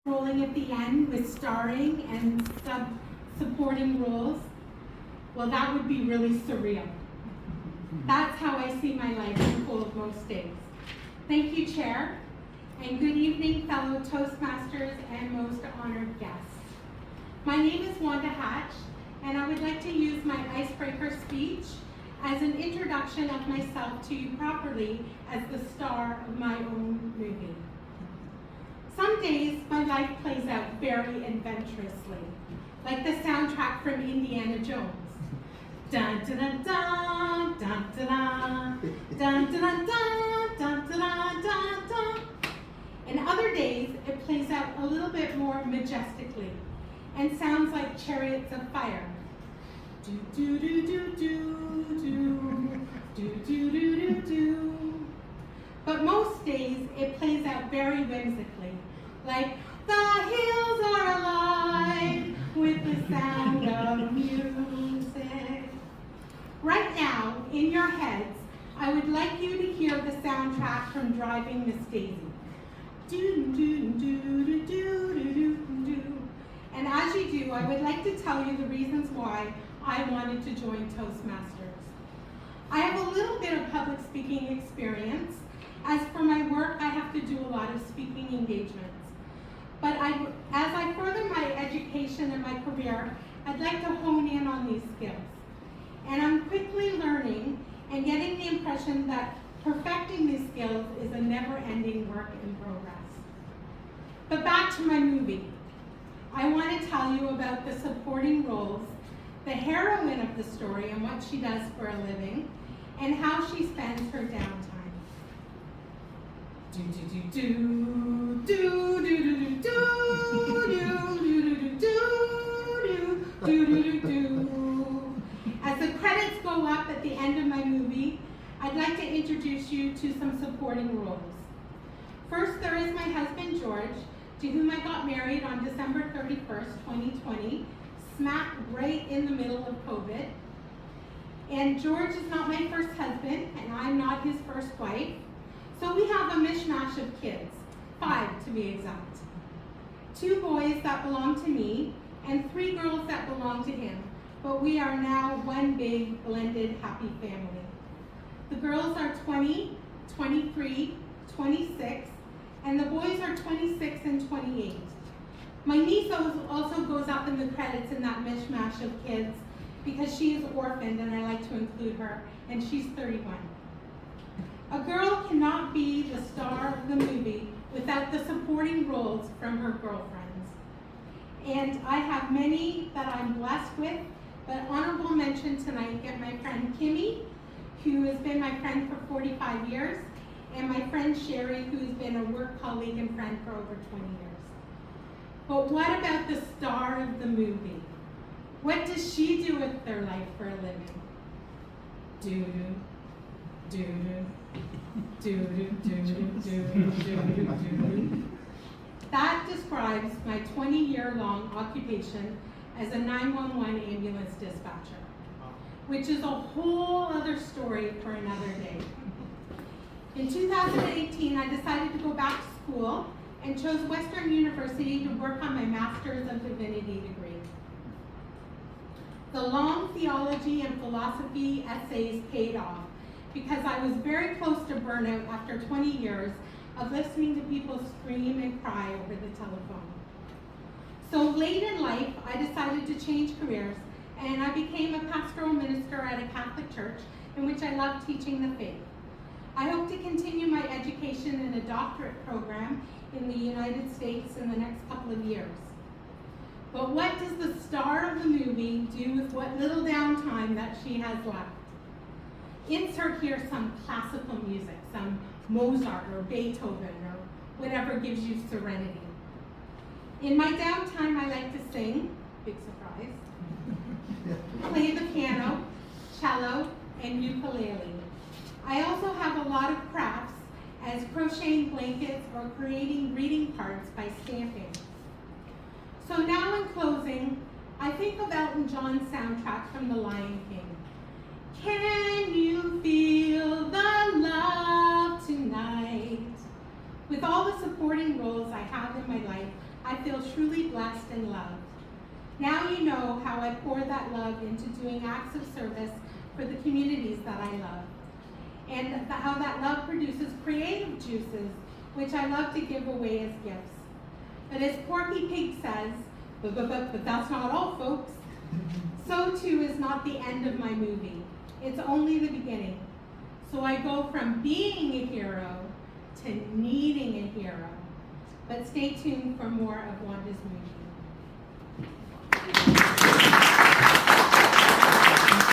rolling at the end with starring and supporting roles, well, that would be really surreal. That's how I see my life unfold most days. Thank you, Chair, and good evening, fellow Toastmasters and most honored guests. My name is Wanda Hatch, and I would like to use my icebreaker speech as an introduction of myself to you properly as the star of my own movie. Some days, my life plays out very adventurously, like the soundtrack from Indiana Jones. Dun dun dun dun dun dun dun dun dun dun dun dun dun. And other days, it plays out a little bit more majestically and sounds like chariots of fire. Do do do do do do do do do do do. But most days, it plays out very whimsically, like the hills are alive with the sound of music. Right now, in your heads, I would like you to hear the soundtrack from Driving Miss Daisy. Do do do do do do do do. And as you do, I would like to tell you the reasons why I wanted to join Toastmasters. I have a little bit of public speaking experience. As for my work, I have to do a lot of speaking engagements. But as I further my education and my career, I'd like to hone in on these skills. And I'm quickly learning and getting the impression that perfecting these skills is a never-ending work in progress. But back to my movie. I want to tell you about the supporting roles, the heroine of the story and what she does for a living, and how she spends her downtime. Do do do do do do do do do do do do do do. As the credits go up at the end of my movie, I'd like to introduce you to some supporting roles. First, there is my husband George, to whom I got married on December 31st, 2020, smack right in the middle of COVID. And George is not my first husband, and I'm not his first wife. So we have a mishmash of kids, 5 to be exact. 2 boys that belong to me, and 3 girls that belong to him. But we are now one big, blended, happy family. The girls are 20, 23, 26, and the boys are 26 and 28. My niece also goes up in the credits in that mishmash of kids because she is orphaned and I like to include her, and she's 31. A girl cannot be the star of the movie without the supporting roles from her girlfriends. And I have many that I'm blessed with, but honorable mention tonight get my friend Kimmy, who has been my friend for 45 years, and my friend Sherry, who has been a work colleague and friend for over 20 years. But what about the star of the movie? What does she do with their life for a living? Do do do do do do do do. That describes my 20-year-long occupation as a 911 ambulance dispatcher, which is a whole other story for another day. In 2018, I decided to go back to school and chose Western University to work on my Master's of Divinity degree. The long theology and philosophy essays paid off because I was very close to burnout after 20 years of listening to people scream and cry over the telephone. So late in life, I decided to change careers, and I became a pastoral minister at a Catholic church in which I love teaching the faith. I hope to continue my education in a doctorate program in the United States in the next couple of years. But what does the star of the movie do with what little downtime that she has left? Insert here some classical music, some Mozart or Beethoven or whatever gives you serenity. In my downtime, I like to sing, big surprise, play the piano, cello, and ukulele. I also have a lot of crafts, as crocheting blankets or creating greeting cards by stamping. So now in closing, I think of Elton John's soundtrack from The Lion King. Can you feel the love tonight? With all the supporting roles I have in my life, I feel truly blessed and loved. Now you know how I pour that love into doing acts of service for the communities that I love. And how that love produces creative juices, which I love to give away as gifts. But as Porky Pig says, but that's not all, folks. So too is not the end of my movie. It's only the beginning. So I go from being a hero to needing a hero. But stay tuned for more of Wanda's movie.